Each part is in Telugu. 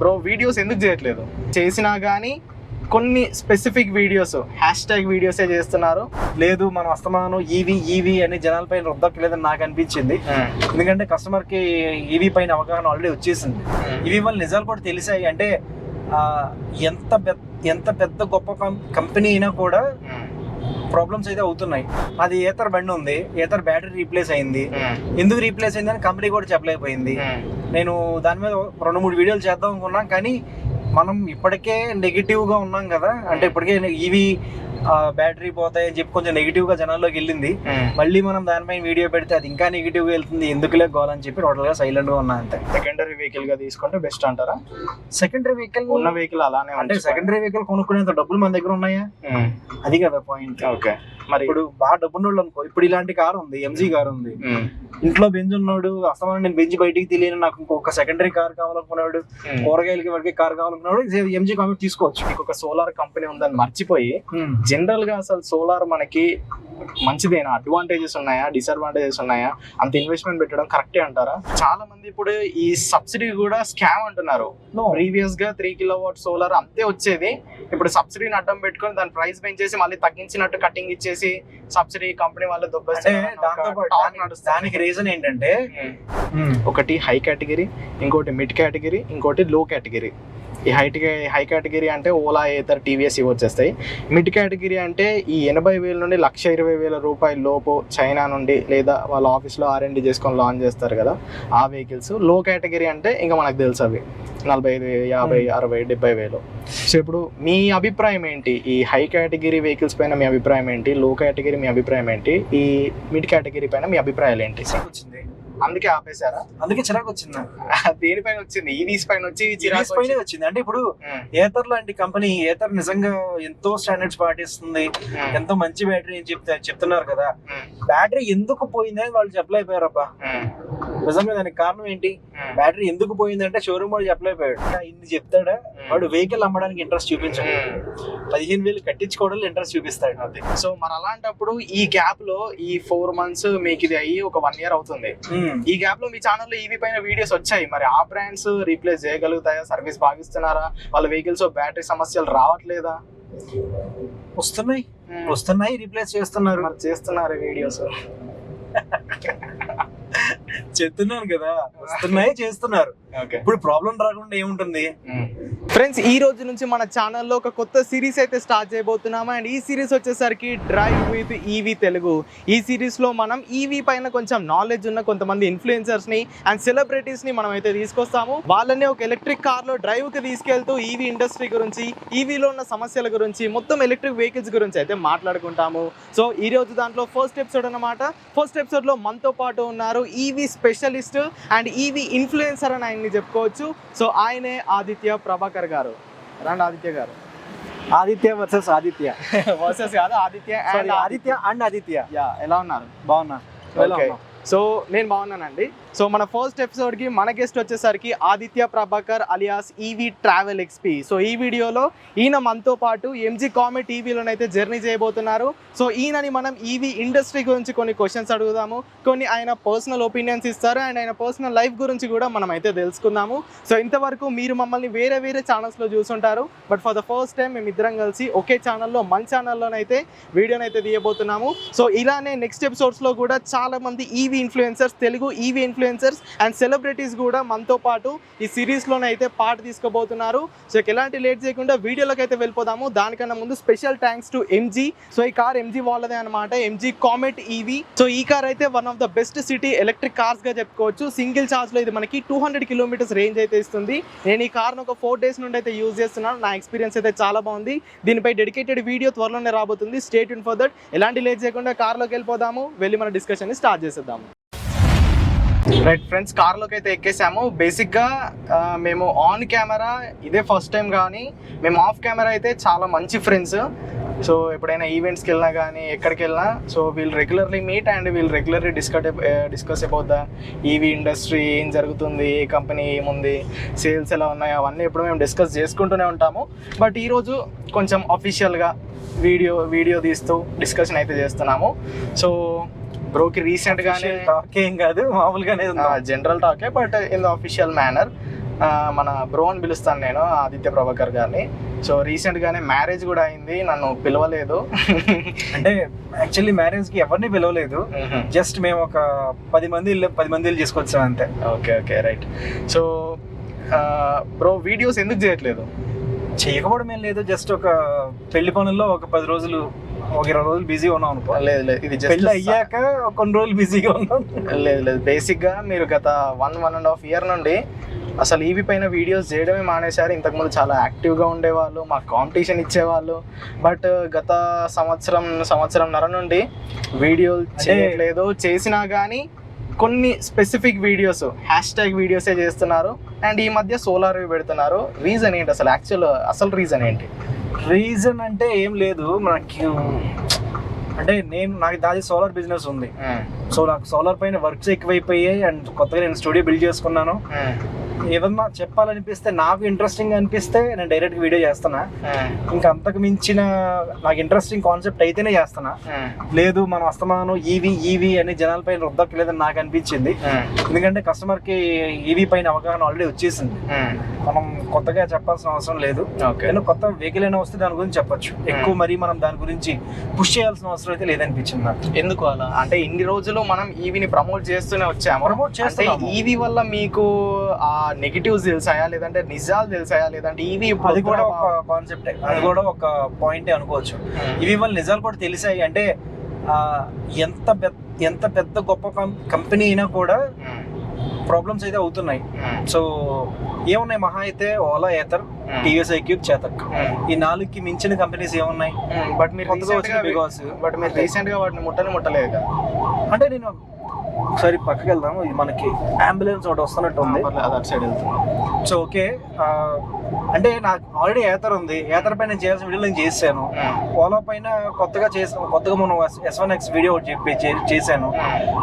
బ్రో వీడియోస్ ఎందుకు చేయట్లేదు? చేసినా కానీ కొన్ని స్పెసిఫిక్ వీడియోస్ హ్యాష్ వీడియోసే చేస్తున్నారు. లేదు మనం అస్తమానం ఈవీ అని జనాలపై రుద్దలేదని నాకు అనిపించింది. ఎందుకంటే కస్టమర్కి ఈవీ పైన అవగాహన ఆల్రెడీ వచ్చేసింది. ఈవీ వల్ల నిజాలు కూడా తెలిసాయి. అంటే ఎంత పెద్ద గొప్ప కంపెనీ అయినా కూడా ప్రాబ్లమ్స్ అయితే అవుతున్నాయి. అది ఏతర్ బండి ఉంది, ఏతర్ బ్యాటరీ రీప్లేస్ అయింది. ఎందుకు రీప్లేస్ అయింది అని కంపెనీ కూడా చెప్పలేకపోయింది. నేను దాని మీద 2-3 వీడియోలు చేద్దాం అనుకున్నాం, కానీ మనం ఇప్పటికే నెగిటివ్గా ఉన్నాం కదా. అంటే ఇప్పటికే ఈవీ బ్యాటరీ పోతాయి అని చెప్పి కొంచెం నెగిటివ్గా జనాల్లోకి వెళ్ళింది. మళ్ళీ మనం దానిపైన వీడియో పెడితే అది ఇంకా నెగిటివ్గా వెళ్తుంది, ఎందుకులే గోలని చెప్పి టోటల్గా సైలెంట్గా ఉన్నా అంతే. సెకండరీ వెహికల్గా తీసుకుంటే బెస్ట్ అంటారా? సెకండరీ వెహికల్ ఉన్న వెహికల్ అలానే అంటే సెకండరీ వెహికల్ కొనుక్కునేంత డబ్బులు మన దగ్గర ఉన్నాయా? అది కదా పాయింట్. ఓకే, మరి ఇప్పుడు బాగా డబ్బున్నోళ్ళు అనుకో, ఇప్పుడు ఇలాంటి కారు ఉంది, ఎంజీ కారు ఉంది, ఇంట్లో బెంజ్ ఉన్నాడు, అసలు నేను బెంజ్ బయటికి తెలియని నాకు ఇంకొక సెకండరీ కార్ కావాలనుకున్నాడు, కూరగాయలకి వాడికి కార్ కావాలనుకున్నాడు, ఎంజీ కామెంట్ తీసుకోవచ్చు. మీకు ఒక సోలార్ కంపెనీ ఉందని మర్చిపోయి, జనరల్ గా అసలు సోలార్ మనకి మంచిదేనా? అడ్వాంటేజెస్ ఉన్నాయా, డిసడ్వాంటేజెస్ ఉన్నాయా? అంత ఇన్వెస్ట్మెంట్ పెట్టడం కరెక్టే అంటారా? చాలా మంది ఇప్పుడు ఈ సబ్సిడీ కూడా స్కామ్ అంటున్నారు. ప్రీవియస్ గా 3 kW సోలార్ అంతే వచ్చేది, ఇప్పుడు సబ్సిడీని అడ్డం పెట్టుకొని దాని ప్రైస్ పెంచేసి మళ్ళీ తగ్గించినట్టు కటింగ్ ఇచ్చేసి సబ్సిడీ కంపెనీ వాళ్ళు దొబ్బేస్తే దానికి రీజన్ ఏంటంటే ఒకటి హై కేటగిరీ, ఇంకోటి మిడ్ కేటగిరీ, ఇంకోటి లో కేటగిరీ. ఈ హై కేటగిరీ అంటే ఓలా, ఏతర్, టీవీఎస్ ఇవి వచ్చేస్తాయి. మిడ్ కేటగిరీ అంటే ఈ 80,000 నుండి 1,20,000 రూపాయల లోపు చైనా నుండి లేదా వాళ్ళ ఆఫీస్లో R&D చేసుకొని లాంచ్ చేస్తారు కదా ఆ వెహికల్స్. లో కేటగిరీ అంటే ఇంకా మనకు తెలుసు అవి 45,000, 50,000, 60,000, 70,000. సో ఇప్పుడు మీ అభిప్రాయం ఏంటి? ఈ హై కేటగిరీ వెహికల్స్ పైన మీ అభిప్రాయం ఏంటి? లో కేటగిరీ మీ అభిప్రాయం ఏంటి? ఈ మిడ్ కేటగిరీ పైన మీ అభిప్రాయాలు ఏంటి? వచ్చింది అందుకే ఆపేశారా? అందుకే చిరాకు వచ్చింది. దేనిపైన వచ్చింది? ఈవీస్ పైన వచ్చి చిరాకు పైన వచ్చింది. అంటే ఇప్పుడు ఏతర్ లాంటి కంపెనీ, ఏతర్ నిజంగా ఎంతో స్టాండర్డ్స్ పాటిస్తుంది, ఎంతో మంచి బ్యాటరీ అని చెప్తున్నారు కదా. బ్యాటరీ ఎందుకు పోయింది అని వాళ్ళు చెప్పలేకపోయారబ్బా. నిజంగా దానికి కారణం ఏంటి? బ్యాటరీ ఎందుకు పోయింది అంటే షోరూమ్ వాడు చెప్పలేకపోయాడు. ఇన్ని చెప్తాడా వాడు? వెహికల్ అమ్మడానికి ఇంట్రెస్ట్ చూపించాడు, 15,000 కట్టించుకోవడంలో ఇంట్రెస్ట్ చూపిస్తాడు. సో మరి అలాంటప్పుడు ఈ గ్యాప్ లో ఈ 4 months మీకు ఇది అయ్యి ఒక 1 year అవుతుంది. ఈ గ్యాప్ లో మీ ఛానల్లో ఈవీ పైన వీడియోస్ వచ్చాయి. మరి ఆ బ్రాండ్స్ రీప్లేస్ చేయగలుగుతాయా? సర్వీస్ భావిస్తున్నారా? వాళ్ళ వెహికల్స్ బ్యాటరీ సమస్యలు రావట్లేదా? వస్తున్నాయి, రీప్లేస్ చేస్తున్నారు. మరి చేస్తున్నారు వీడియోస్ చెప్తున్నాను కదా, వస్తున్నాయి, చేస్తున్నారు. ఇప్పుడు ప్రాబ్లం రాకుండా ఏముంటుంది? ఫ్రెండ్స్, ఈ రోజు నుంచి మన ఛానల్లో ఒక కొత్త సిరీస్ అయితే స్టార్ట్ చేయబోతున్నాము. అండ్ ఈ సిరీస్ వచ్చేసరికి డ్రైవ్ విత్ ఈవీ తెలుగు. ఈ సిరీస్ లో మనం ఈవీ పైన కొంచెం నాలెడ్జ్ ఉన్న కొంతమంది ఇన్ఫ్లుయెన్సర్స్ ని అండ్ సెలబ్రిటీస్ ని మనం అయితే తీసుకొస్తాము. వాళ్ళని ఒక ఎలక్ట్రిక్ కార్ లో డ్రైవ్ కి తీసుకెళ్తూ ఈవీ ఇండస్ట్రీ గురించి, ఈవీలో ఉన్న సమస్యల గురించి, మొత్తం ఎలక్ట్రిక్ వెహికల్స్ గురించి అయితే మాట్లాడుకుంటాము. సో ఈ రోజు దాంట్లో ఫస్ట్ ఎపిసోడ్ అన్నమాట. ఫస్ట్ ఎపిసోడ్ లో మనతో పాటు ఉన్నారు EV specialist and EV influencer అని ఆయన్ని చెప్పుకోవచ్చు. సో ఆయనే ఆదిత్య ప్రభాకర్ గారు. రండి ఆదిత్య గారు. ఆదిత్య వర్సెస్ ఆదిత్య వర్సెస్ కాదు, ఆదిత్య అండ్ ఆదిత్య. యా, ఎలా ఉన్నారు? బాగున్నా. సో నేను బాగున్నానండి. సో మన ఫస్ట్ ఎపిసోడ్కి మన గెస్ట్ వచ్చేసరికి Aditya Prabhakar alias EV travel XP. So ఈ వీడియోలో ఈయన మనతో పాటు ఎంజీ కామెట్ ఈవీలోనైతే జర్నీ చేయబోతున్నారు. సో ఈయనని మనం ఈవీ ఇండస్ట్రీ గురించి కొన్ని క్వశ్చన్స్ అడుగుదాము, కొన్ని ఆయన పర్సనల్ ఒపీనియన్స్ ఇస్తారు అండ్ ఆయన పర్సనల్ లైఫ్ గురించి కూడా మనం అయితే తెలుసుకుందాము. సో ఇంతవరకు మీరు మమ్మల్ని వేరే ఛానల్స్లో చూసుంటారు, but for the first time మేము ఇద్దరం కలిసి ఒకే ఛానల్లో, మన ఛానల్లోనైతే వీడియోనైతే తీయబోతున్నాము. సో ఇలానే నెక్స్ట్ ఎపిసోడ్స్లో కూడా చాలామంది EV influencers, Telugu EV influencers and celebrities కూడా మనతో పాటు ఈ సిరీస్లోనైతే పార్ట్ తీసుకోబోతున్నారు. సో ఎలాంటి లేట్ చేయకుండా వీడియోలోకి అయితే వెళ్ళిపోదాము. దానికన్నా ముందు special thanks to MG. So ఈ కార్ ఎంజీ వాళ్ళదే అనమాట, ఎంజీ కామెట్ ఈవీ. సో ఈ కార్ అయితే one of the best city electric cars గా చెప్పుకోవచ్చు. సింగిల్ ఛార్జ్ లో ఇది మనకి 200 kilometers రేంజ్ అయితే ఇస్తుంది. నేను ఈ కార్ను ఒక 4 days నుండి అయితే యూజ్ చేస్తున్నాను. నా ఎక్స్పీరియన్స్ అయితే చాలా బాగుంది. దీనిపై డెడికేటెడ్ వీడియో త్వరలోనే రాబోతుంది. Stay tune for that. ఎలాంటి లేట్ చేయకుండా కార్లోకి వెళ్ళిపోదాము, వెళ్ళి మన డిస్కషన్ ని స్టార్ట్ చేసేద్దాము. రైట్ ఫ్రెండ్స్, కార్లోకి అయితే ఎక్కేసాము. బేసిక్గా మేము ఆన్ కెమెరా ఇదే ఫస్ట్ టైం, కానీ మేము ఆఫ్ కెమెరా అయితే చాలా మంచి ఫ్రెండ్స్. సో ఎప్పుడైనా ఈవెంట్స్కి వెళ్ళినా కానీ ఎక్కడికి వెళ్ళినా, సో వీళ్ళు రెగ్యులర్లీ మీట్ అండ్ వీళ్ళు regularly discuss about the EV industry, ఏం జరుగుతుంది, ఏ కంపెనీ ఏముంది, సేల్స్ ఎలా ఉన్నాయి, అవన్నీ ఎప్పుడు మేము డిస్కస్ చేసుకుంటూనే ఉంటాము. బట్ ఈరోజు కొంచెం అఫీషియల్గా వీడియో తీస్తూ డిస్కషన్ అయితే చేస్తున్నాము. సో బ్రోకి రీసెంట్ గానే టాక్ ఏం కాదు, మామూలుగానే జనరల్ టాకే, but in the official manner. మన బ్రో అని పిలుస్తాను నేను, ఆదిత్య ప్రభాకర్ గారిని. సో రీసెంట్గానే మ్యారేజ్ కూడా అయింది, నన్ను పిలవలేదు. అంటే యాక్చువల్లీ మ్యారేజ్కి ఎవరిని పిలవలేదు, జస్ట్ మేము ఒక 10 మంది తీసుకొచ్చాం అంతే. Okay okay right. So bro videos ఎందుకు చేయట్లేదు? చేయకపోవడం ఏం లేదు, జస్ట్ ఒక పెళ్లి పనుల్లో ఒక 10 రోజులు, ఒక 20 రోజులు బిజీ ఉన్నాం అనుకో. లేదు లేదు, ఇది పెళ్లి అయ్యాక కొన్ని రోజులు బిజీగా ఉన్నాం. లేదు లేదు, బేసిక్గా మీరు గత 1.5 year నుండి అసలు ఈవీ పైన వీడియోస్ చేయడమే మానేశారు. ఇంతకుముందు చాలా యాక్టివ్గా ఉండేవాళ్ళు, మాకు కాంపిటీషన్ ఇచ్చేవాళ్ళు. బట్ గత సంవత్సరంన్నర నుండి వీడియోలు చేయట్లేదు. చేసినా కానీ కొన్ని స్పెసిఫిక్ వీడియోస్, హ్యాష్ట్యాగ్ వీడియోసే చేస్తున్నారు. అండ్ ఈ మధ్య సోలార్ పెడుతున్నారు. రీజన్ ఏంటి అసలు? అసలు రీజన్ ఏంటి? రీజన్ అంటే ఏం లేదు, మనకి అంటే నాకు దాది సోలార్ బిజినెస్ ఉంది. సో నాకు సోలార్ పైన వర్క్స్ ఎక్కువైపోయాయి. అండ్ కొత్తగా నేను స్టూడియో బిల్డ్ చేసుకున్నాను. ఏదన్నా చెప్పాలనిపిస్తే, నాకు ఇంట్రెస్టింగ్ అనిపిస్తే నేను డైరెక్ట్ వీడియో చేస్తున్నా. ఇంకా అంతకు మించిన నాకు ఇంట్రెస్టింగ్ కాన్సెప్ట్ అయితేనే చేస్తున్నా. లేదు మనం అస్తమానం ఈవీ అని జనాల పైన రుద్దక్కలేదని నాకు అనిపించింది. ఎందుకంటే కస్టమర్ కి ఈవీ పైన అవగాహన ఆల్రెడీ వచ్చేసింది, మనం కొత్తగా చెప్పాల్సిన అవసరం లేదు. ఏదో కొత్త వెహికల్ అయినా వస్తే దాని గురించి చెప్పొచ్చు. ఎక్కువ మరి మనం దాని గురించి పుష్ చేయాల్సిన అవసరం అయితే లేదనిపించింది నాకు. ఎందుకు అలా అంటే? ఇన్ని రోజులు మనం ఈవీని ప్రమోట్ చేస్తూనే వచ్చాము. ప్రమోట్ చేస్తే ఈవీ వల్ల మీకు ఆ నెగిటివ్స్ తెలిసాయా, లేదంటే నిజాలు తెలిసాయా, లేదంటే ఈవీ అది కూడా ఒక కాన్సెప్టే, అది కూడా ఒక పాయింటే అనుకోవచ్చు. ఈవీ వల్ల నిజాలు కూడా తెలిసాయి. అంటే ఎంత పెద్ద గొప్ప కంపెనీ అయినా కూడా ప్రాబ్లమ్స్ అయితే అవుతున్నాయి. సో ఏమున్నాయి మహా అయితే ఓలా, ఏథర్, టీవీఎస్ ఐక్యూబ్, చేతక్, ఈ 4కి మించిన కంపెనీస్ ఏమున్నాయి? బట్ మీరు రీసెంట్ గా వాటిని ముట్టలేదు కదా. అంటే నేను ఒకసారి పక్కకి వెళ్దాము, ఇది మనకి అంబులెన్స్ ఒకటి వస్తున్నట్టు ఉంది, అదర్ సైడ్ వెళ్తున్నాం. సో ఓకే, అంటే నాకు ఆల్రెడీ ఏథర్ ఉంది. ఏథర్ పైన చేయాల్సిన వీడియో నేను చేశాను. ఓలా పైన కొత్తగా మనం S1X వీడియో చేశాను.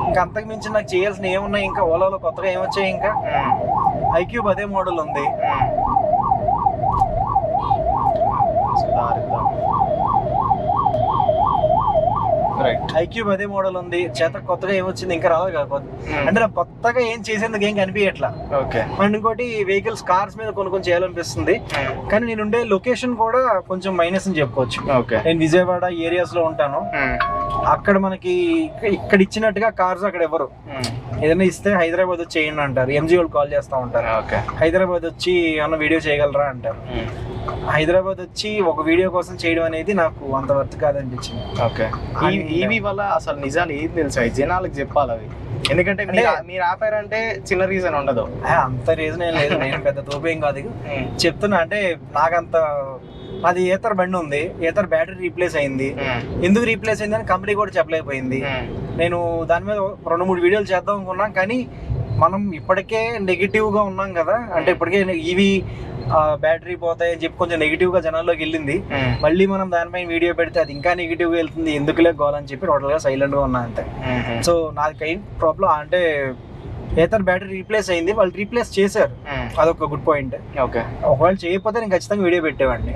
ఇంకా అంతకు మించి నాకు చేయాల్సిన ఏమున్నాయి? ఇంకా ఓలాలో కొత్తగా ఏమొచ్చాయి? ఇంకా ఐక్యూబ్ అదే మోడల్ ఉంది. ఐక్యూబ్ అదే మోడల్ ఉంది. చేత కొత్తగా ఏమొచ్చింది? ఇంకా రావాలి కదా. అంటే నాకు కొత్తగా ఏం చేసేందుకు ఏం కనిపించట్లా. అండ్ ఇంకోటి వెహికల్స్, కార్స్ మీద కొన్ని చేయాలనిపిస్తుంది. కానీ నేను ఉండే లొకేషన్ కూడా కొంచెం మైనస్ అని చెప్పుకోవచ్చు. నేను విజయవాడ ఏరియాస్ లో ఉంటాను. అక్కడ మనకి ఇక్కడ ఇచ్చినట్టుగా కార్స్ అక్కడ ఎవరు ఏదైనా ఇస్తే హైదరాబాద్ వచ్చి చేయండి అంటారు. ఎంజీ వాళ్ళు కాల్ చేస్తా ఉంటారు, హైదరాబాద్ వచ్చి ఏమన్నా వీడియో చేయగలరా అంటారు. హైదరాబాద్ వచ్చి ఒక వీడియో కోసం చేయడం అనేది నాకు అంత వర్త్ కాదనిపించింది. ఈవీ వల్ల అసలు నిజాలు ఏం తెలుసాయి జనాలకు చెప్పాలి అవి. ఎందుకంటే మీరు ఆపారంటే చిన్న రీజన్ ఉండదు. అంత రీజన్ ఏం లేదు, నేను పెద్ద తోపేం కాదు చెప్తున్నా. అంటే నాకంత, అది ఏతర్ బండి ఉంది, ఏతర్ బ్యాటరీ రీప్లేస్ అయింది. ఎందుకు రీప్లేస్ అయింది అని కంపెనీ కూడా చెప్పలేకపోయింది. నేను దాని మీద 2-3 వీడియోలు చేద్దాం అనుకున్నాం. కానీ మనం ఇప్పటికే నెగిటివ్ గా ఉన్నాం కదా. అంటే ఇప్పటికే ఈవీ బ్యాటరీ పోతాయి అని చెప్పి కొంచెం నెగిటివ్ గా జనాల్లోకి వెళ్ళింది. మళ్ళీ మనం దానిపైన వీడియో పెడితే అది ఇంకా నెగిటివ్ గా వెళ్తుంది, ఎందుకులే గోలని చెప్పి టోటల్ గా సైలెంట్ గా ఉన్నా అంతే. సో నాది ప్రాబ్లం అంటే ఏతర్ బ్యాటరీ రీప్లేస్ అయింది, వాళ్ళు రీప్లేస్ చేశారు, అదొక గుడ్ పాయింట్. ఒకవేళ చేయకపోతే నేను ఖచ్చితంగా వీడియో పెట్టేవాడిని.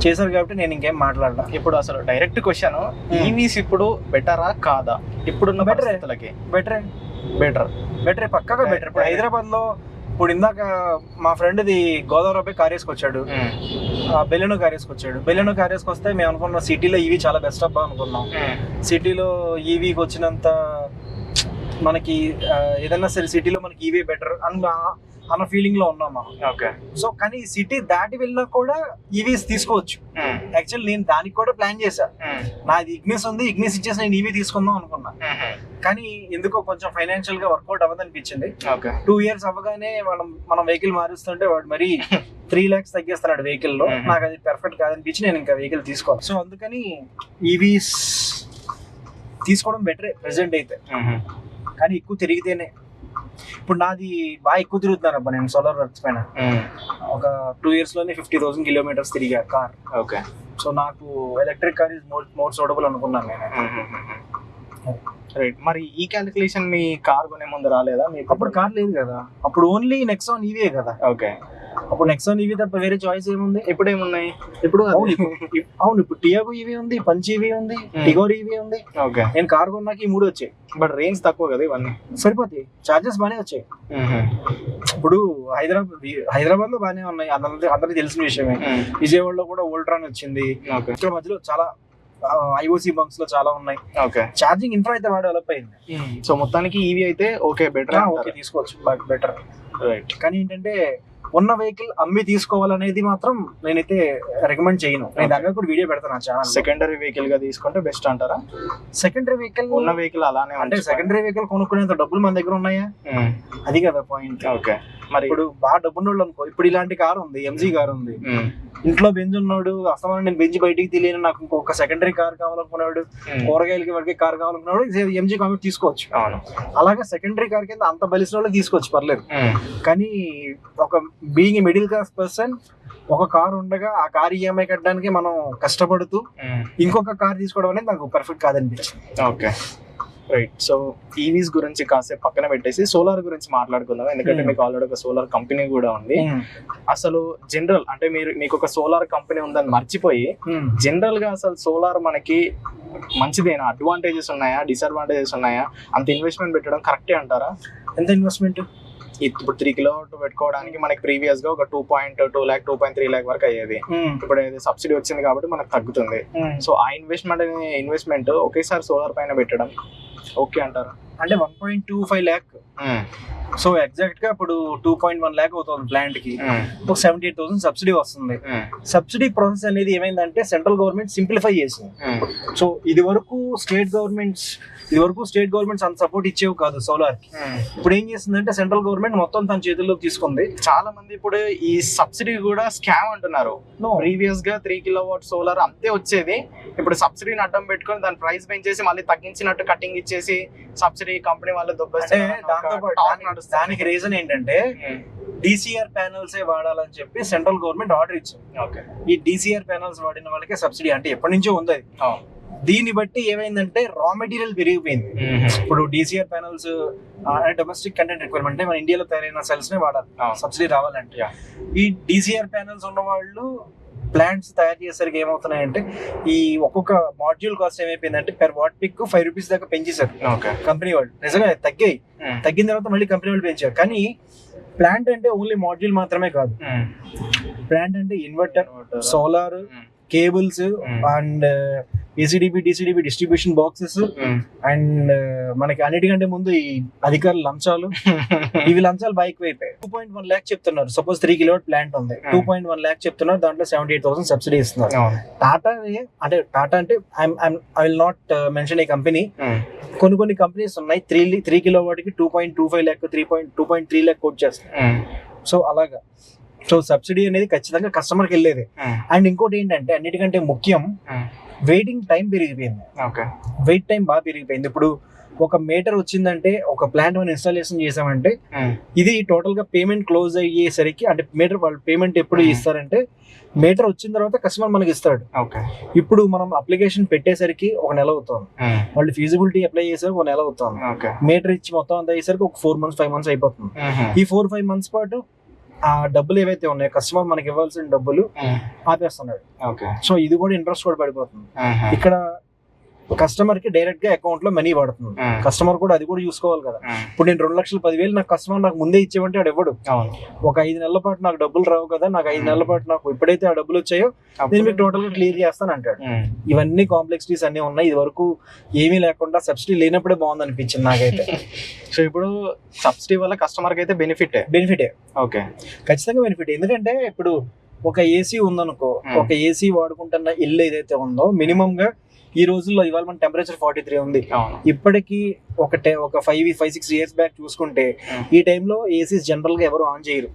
చేశారు కాబట్టి నేను ఇంకేం మాట్లాడలా. ఇప్పుడు అసలు డైరెక్ట్ క్వశ్చన్, ఈవీస్ ఇప్పుడు బెటరా కాదా? ఇప్పుడున్న పరిస్థితులకి బెటర్ పక్కగా బెటర్. ఇప్పుడు హైదరాబాద్ లో, ఇప్పుడు ఇందాక మా ఫ్రెండ్ది గోదావరి అబ్బాయి కార్ వేసుకొచ్చాడు, బెలెనో కార్ వేసుకొచ్చాడు. బెలెనో కార్ వేసుకొస్తే మేము అనుకున్నాం సిటీలో ఈవీ చాలా బెస్ట్ అబ్బా అనుకున్నాం. సిటీలో ఈవీకి వచ్చినంత మనకి ఏదైనా సరే సిటీలో మనకి ఈవీ బెటర్ అన్న ఫీలింగ్ లో ఉన్నాం మనం. సో కానీ సిటీ దాటి వెళ్ళినా కూడా ఈవీస్ తీసుకోవచ్చు. యాక్చువల్లీ నేను దానికి కూడా ప్లాన్ చేశా. నాది ఇగ్నిస్ ఉంది, ఇగ్నిస్ ఇచ్చేసి నేను ఈవీ తీసుకుందాం అనుకున్నా. కానీ ఎందుకో కొంచెం ఫైనాన్షియల్ గా వర్కౌట్ అవ్వదనిపించింది. 2 years అవ్వగానే మనం వెహికల్ మారుస్తుంటే వాడు మరి 3 lakhs తగ్గిస్తున్నాడు వెహికల్ లో. నాకు అది పర్ఫెక్ట్ కాదనిపించి నేను ఇంకా వెహికల్ తీసుకోవాలి. సో అందుకని ఈవీస్ తీసుకోవడం బెటరే ప్రెసెంట్ అయితే. కానీ ఎక్కువ తిరిగితేనే, ఇప్పుడు నాది బాగా ఎక్కువ తిరుగుతున్నాను అబ్బా నేను సోలార్ వర్క్స్ పైన. ఒక 2 years లోనే 50,000 kilometers తిరిగా కార్. సో నాకు electric car is more suitable అనుకున్నాను నేను. రైట్. మరి ఈ క్యాలిక్యులేషన్ మీ కార్ కొనే ముందు రాలేదా మీకు? అప్పుడు కార్ లేదు కదా, అప్పుడు ఓన్లీ నెక్సాన్ ఈవీ కదా. అప్పుడు నెక్సాన్ ఈవీ తప్ప వేరే చాయిస్ ఏముంది? ఇప్పుడు ఏమున్నాయి? ఇప్పుడు ఇప్పుడు టియాగో ఈవీ ఉంది, పంచ్ ఈవీ ఉంది, టిగోర్ ఈవీ ఉంది. ఓకే, నేను కార్ కొన్నాక ఈ 3 వచ్చాయి. బట్ రేంజ్ తక్కువ కదా ఇవన్నీ. సరిపోతాయి, చార్జెస్ బాగానే వచ్చాయి. ఇప్పుడు హైదరాబాద్ లో బాగానే ఉన్నాయి, అందరికి తెలిసిన విషయమే. విజయవాడలో కూడా ఓల్ట్రాన్ వచ్చింది. ఇక్కడ మధ్యలో చాలా ఐఓసి బంక్స్ లో చాలా ఉన్నాయి. ఓకే, ఛార్జింగ్ ఇన్ఫ్రా అయితే బాగా డెవలప్ అయింది. సో మొత్తానికి ఈవీ అయితే ఓకే, బెటర్. ఓకే, తీసుకోవచ్చు, బెటర్. రైట్. కానీ ఏంటంటే ఉన్న వెహికల్ అమ్మి తీసుకోవాలనేది మాత్రం నేనైతే రికమెండ్ చేయను. నేను దాని మీద కూడా వీడియో పెడతాను నా ఛానల్. సెకండరీ వెహికల్ గా తీసుకుంటే బెస్ట్ అంటారా? సెకండరీ వెహికల్, ఉన్న వెహికల్ అలానే అంటే సెకండరీ వెహికల్ కొనుక్కునేంత డబ్బులు మన దగ్గర ఉన్నాయా? అది కదా పాయింట్. ఓకే, మరి ఇప్పుడు బాగా డబ్బున్న వాళ్ళు అనుకో, ఇప్పుడు ఇలాంటి కారు ఉంది, ఎంజీ కారు ఉంది, ఇంట్లో బెంజ్ ఉన్నాడు, అసలు నేను బెంజ్ బయటికి తెలియను, నాకు ఇంకొక సెకండరీ కార్ కావాలనుకున్నాడు, కూరగాయలకి వాడికి కార్ కావాలనుకున్నాడు, ఎంజీ కామెంట్ తీసుకోవచ్చు. అలాగే సెకండరీ కార్ కింద అంత బలిసిన వాళ్ళు తీసుకోవచ్చు, పర్లేదు. కానీ ఒక బీయింగ్ మిడిల్ క్లాస్ పర్సన్ ఒక కార్ ఉండగా ఆ కార్ ఈఎంఐ కట్టడానికి మనం కష్టపడుతూ ఇంకొక కార్ తీసుకోవడం అనేది నాకు పర్ఫెక్ట్ కాదనిపించింది. Okay, right. సో ఈవీస్ గురించి కాసేపు పక్కన పెట్టేసి సోలార్ గురించి మాట్లాడుకుందాం. ఎందుకంటే మీకు ఆల్రెడీ ఒక సోలార్ కంపెనీ కూడా ఉంది. అసలు జనరల్ అంటే మీకు ఒక సోలార్ కంపెనీ ఉందని మర్చిపోయి జనరల్ గా అసలు సోలార్ మనకి మంచిదేనా? అడ్వాంటేజెస్ ఉన్నాయా, డిసడ్వాంటేజెస్ ఉన్నాయా? అంత ఇన్వెస్ట్మెంట్ పెట్టడం కరెక్టే అంటారా? ఎంత ఇన్వెస్ట్మెంట్? ఇప్పుడు 3 కిలోవాట్ పెట్టుకోవడానికి మనకి ప్రీవియస్ గా ఒక 2.2 lakh 2.3 lakh వరకు అయ్యేది. ఇప్పుడు సబ్సిడీ వచ్చింది కాబట్టి మనకు తగ్గుతుంది. సో ఆ ఇన్వెస్ట్మెంట్ ఒకేసారి సోలార్ పైన పెట్టడం ఓకే అంటారు? అంటే 1.25 lakh. సో ఎగ్జాక్ట్ గా ఇప్పుడు 2.1 lakh అవుతుంది ప్లాంట్ కి. ఒక 78,000 సబ్సిడీ వస్తుంది. సబ్సిడీ ప్రాసెస్ అనేది ఏమైందంటే సెంట్రల్ గవర్నమెంట్ సింప్లిఫై చేసింది. సో ఇది వరకు స్టేట్ గవర్నమెంట్స్ అంత సపోర్ట్ ఇచ్చేవి కాదు సోలార్ కి. ఇప్పుడు ఏం చేస్తుందంటే సెంట్రల్ గవర్నమెంట్ మొత్తం తన చేతుల్లోకి తీసుకుంది. చాలా మంది ఇప్పుడు ఈ సబ్సిడీ కూడా స్కామ్ అంటున్నారు. ప్రీవియస్ గా 3 kilowatt సోలార్ అంతే వచ్చేది, ఇప్పుడు సబ్సిడీని అడ్డం పెట్టుకొని దాని ప్రైస్ పెంచేసి మళ్ళీ తగ్గించినట్టు కటింగ్ ఇచ్చేసి సబ్సిడీ కంపెనీ వాళ్ళు దానికి రీజన్ ఏంటంటే డిసిఆర్ ప్యానల్స్ వాడాలని చెప్పి సెంట్రల్ గవర్నమెంట్ ఆర్డర్ ఇచ్చింది. ఈ డిసిఆర్ ప్యానల్స్ వాడిన వాళ్ళకే సబ్సిడీ, అంటే ఎప్పటి నుంచో ఉంది అది. దీన్ని బట్టి ఏమైందంటే రా మెటీరియల్ పెరిగిపోయింది. ఇప్పుడు DCR panels domestic content requirement అంటే మన ఇండియాలో తయారైన సెల్స్ నే వాడాలి సబ్సిడీ రావాలంటే. ఈ డిసిఆర్ ప్యానల్స్ ఉన్న వాళ్ళు ప్లాంట్స్ తయారు చేసేసరికి ఏమవుతున్నాయంటే ఈ ఒక్కొక్క మాడ్యూల్ కాస్ట్ ఏమైపోయిందంటే పెర్ వాట్ పిక్ 5 rupees దాకా పెంచేశారు కంపెనీ వాళ్ళు. నిజంగా తగ్గిన తర్వాత మళ్ళీ కంపెనీ వాళ్ళు పెంచారు. కానీ ప్లాంట్ అంటే ఓన్లీ మాడ్యూల్ మాత్రమే కాదు, ప్లాంట్ అంటే inverter, solar, cables and ACDB DCDB distribution boxes and మనకి అన్నిటికంటే ముందు ఈ అధికారులు లంచాలు, ఇవి లంచాలు బాగా ఎక్కువైపోయాయి. 2.1 lakh చెప్తున్నారు. సపోజ్ 3 kilowatt ప్లాంట్ ఉంది, 2.1 lakh చెప్తున్నారు, దాంట్లో 78,000 సబ్సిడీ ఇస్తున్నారు. టాటా అంటే I will not mention A company, కొన్ని కంపెనీస్ ఉన్నాయి 3 kilowatt కి 2.25 lakh 2.3 lakh కోట్ చేస్తారు. సో అలాగా సో సబ్సిడీ అనేది ఖచ్చితంగా కస్టమర్కి వెళ్ళేది. అండ్ ఇంకోటి ఏంటంటే అన్నిటికంటే ముఖ్యం వెయిటింగ్ టైం పెరిగిపోయింది. వెయిట్ టైం బాగా పెరిగిపోయింది. ఇప్పుడు ఒక మీటర్ వచ్చిందంటే ఒక ప్లాంట్ మనం ఇన్స్టాలేషన్ చేసామంటే ఇది టోటల్ గా పేమెంట్ క్లోజ్ అయ్యేసరికి, అంటే మీటర్ వాళ్ళు పేమెంట్ ఎప్పుడు ఇస్తారంటే మీటర్ వచ్చిన తర్వాత కస్టమర్ మనకి ఇస్తాడు. ఇప్పుడు మనం అప్లికేషన్ పెట్టేసరికి 1 నెల అవుతుంది, వాళ్ళు ఫీజిబిలిటీ అప్లై చేసేసరికి 1 నెల అవుతుంది, మీటర్ ఇచ్చి మొత్తం అంతా అయ్యేసరికి ఒక 4 months 5 months అయిపోతుంది. ఈ 4-5 months పాటు ఆ డబ్బులు ఏవైతే ఉన్నాయో కస్టమర్ మనకి ఇవ్వాల్సిన డబ్బులు ఆపేస్తున్నాడు. సో ఇది కూడా ఇంట్రెస్ట్ కూడా పడిపోతుంది. ఇక్కడ కస్టమర్ కి డైరెక్ట్ గా అకౌంట్ లో మనీ పడుతుంది. కస్టమర్ కూడా అది కూడా చూసుకోవాలి కదా. ఇప్పుడు నేను 2,10,000 నాకు కస్టమర్ నాకు ముందే ఇచ్చేవంటే వాడు ఇవ్వడు. ఒక 5 నెలల పాటు నాకు డబ్బులు రావు కదా, నాకు 5 నెలల పాటు నాకు ఎప్పుడైతే ఆ డబ్బులు వచ్చాయో నేను మీకు టోటల్ గా క్లియర్ చేస్తాను అంటాడు. ఇవన్నీ కాంప్లెక్సిటీస్ అన్ని ఉన్నాయి. ఇది వరకు ఏమీ లేకుండా సబ్సిడీ లేనప్పుడే బాగుంది అనిపించింది నాకైతే. సో ఇప్పుడు సబ్సిడీ వల్ల కస్టమర్ కి అయితే బెనిఫిటే. ఓకే, ఖచ్చితంగా బెనిఫిట్. ఎందుకంటే ఇప్పుడు ఒక ఏసీ ఉందనుకో, ఒక ఏసీ వాడుకుంటున్న ఇల్లు ఏదైతే ఉందో మినిమం గా ఈ రోజుల్లో ఇవాళ మన టెంపరేచర్ 43 ఉంది. ఇప్పటికి ఒక 5-6 years బ్యాక్ చూసుకుంటే ఈ టైంలో ఏసీస్ జనరల్ గా ఎవరు ఆన్ చేయరు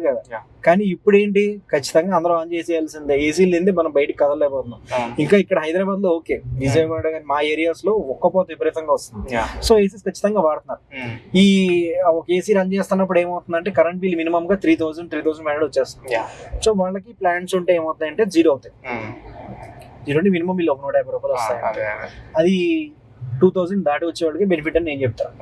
కదా. కానీ ఇప్పుడు ఏంటి, ఖచ్చితంగా అందరూ ఆన్ చేసేయాల్సిందే. ఏసీ లేని మనం బయటకు కదలలేకపోతున్నాం. ఇంకా ఇక్కడ హైదరాబాద్ లో ఓకే, విజయవాడ కానీ మా ఏరియాస్ లో ఒక్కపోతే విపరీతంగా వస్తుంది. సో ఏసీస్ ఖచ్చితంగా వాడుతున్నారు. ఈ ఒక ఏసీ రన్ చేస్తున్నప్పుడు ఏమవుతుందంటే కరెంట్ బిల్ మినిమం గా 3,000-3,500 వచ్చేస్తుంది. సో వాళ్ళకి ప్లాన్స్ ఉంటే ఏమవుతాయంటే 0 అవుతాయి. 0 మినిమం బిల్ 150 రూపాయలు వస్తాయి. అది 2,000 దాటి వచ్చే వాళ్ళకి బెనిఫిట్ అని నేను చెప్తాను.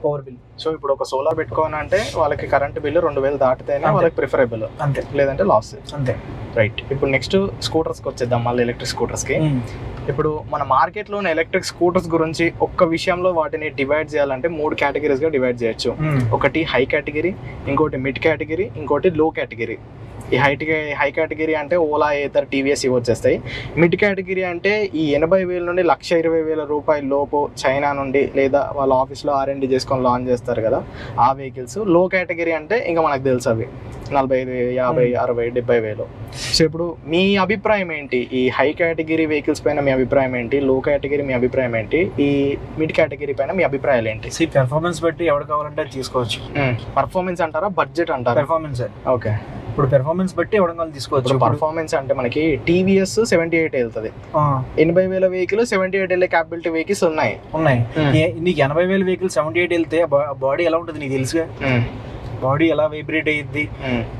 Over bill. సో ఇప్పుడు ఒక సోలార్ పెట్టుకోవాలంటే వాళ్ళకి కరెంట్ బిల్లు 2000 దాటితేనే వాళ్ళకి ప్రిఫరబుల్, అంతే, లేదంటే లాస్. అంతే. రైట్. ఇప్పుడు నెక్స్ట్ స్కూటర్స్కి వచ్చేద్దాం, మళ్ళీ ఎలక్ట్రిక్ స్కూటర్స్కి. ఇప్పుడు మన మార్కెట్లో ఉన్న ఎలక్ట్రిక్ స్కూటర్స్ గురించి ఒక్క విషయంలో వాటిని డివైడ్ చేయాలంటే 3 కేటగిరీస్గా డివైడ్ చేయొచ్చు. ఒకటి హై కేటగిరీ, ఇంకోటి మిడ్ కేటగిరీ, ఇంకోటి లో కేటగిరీ. ఈ హై కేటగిరీ అంటే ఓలా, ఏతర్, టీవీఎస్ ఇవి వచ్చేస్తాయి. మిడ్ కేటగిరీ అంటే ఈ 80,000 నుండి 1,20,000 రూపాయల లోపు చైనా నుండి లేదా వాళ్ళ ఆఫీస్లో R&D చేసుకొని లాంచ్ చేస్తారు కదా ఆ వెహికల్స్. లో కేటగిరీ అంటే ఇంకా మనకు తెలుసు అవి 45,000, 50,000, 60,000, 70,000. సో ఇప్పుడు మీ అభిప్రాయం ఏంటి? ఈ హై కేటగిరీ వెహికల్స్ పైన మీ అభిప్రాయం ఏంటి? లో కేటగిరీ మీ అభిప్రాయం ఏంటి? ఈ మిడ్ కేటగిరీ పైన మీ అభిప్రాయాలు ఏంటి? పెర్ఫార్మెన్స్ బట్టి ఎవరు కావాలంటే తీసుకోవచ్చు. పర్ఫార్మెన్స్ అంటారా, బడ్జెట్ అంటారా? పెర్ఫార్మెన్స్. ఓకే. ఇప్పుడు పెర్ఫార్మెన్స్ బట్టి ఎవడం కావాలి తీసుకోవచ్చు. పర్ఫార్మెన్స్ అంటే మనకి టీవీఎస్ 78 వెళ్తుంది, 80,000 వెహికల్ 78 వెళ్ళే క్యాపబిలిటీ వెహికల్స్ ఉన్నాయి. నీకు 80,000 వెహికల్ 78 వెళ్తే బాడీ ఎలా ఉంటుంది నీకు తెలుసుగా. బాడీ ఎలా వైబ్రేట్ అయ్యిద్ది.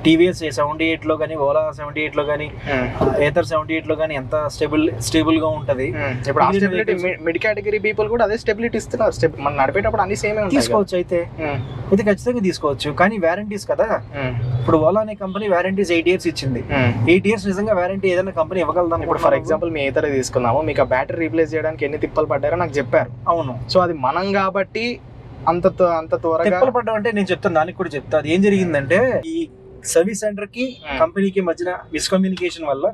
టీవీఎస్ 78 లో కానీ, ఓలా 78 లో కానీ, ఏతర్ 78 లో కానీ ఎంత స్టేబుల్ గా ఉంటది. ఇప్పుడు మిడ్ కేటగిరీ పీపుల్ కూడా అదే స్టెబిలిటీ ఇస్తున్నారు. మనం నడిపేటప్పుడు అన్ని సేమ్ తీసుకోవచ్చు. అయితే ఇది ఖచ్చితంగా తీసుకోవచ్చు, కానీ వారంటీస్ కదా. ఇప్పుడు ఓలా అనే కంపెనీ వారంటీస్ 8 years ఇచ్చింది. 8 years నిజంగా వారంటీ ఏదైనా కంపెనీ ఇవ్వగలదాం. ఇప్పుడు ఫర్ ఎగ్జాంపుల్ మీ ఏతర్ తీసుకున్నాము, మీకు ఆ బ్యాటరీ రీప్లేస్ చేయడానికి ఎన్ని తిప్పలు పడ్డారో నాకు చెప్పారు. అవును. సో అది మనం కాబట్టి అంత త్వరగా తిప్పలు పడ్డం అంటే నేను చెప్తాను, దానికి కూడా చెప్తా. అది ఏం జరిగిందంటే ఈ సర్వీస్ సెంటర్ కి కంపెనీకి మధ్యన మిస్కమ్యూనికేషన్ వల్ల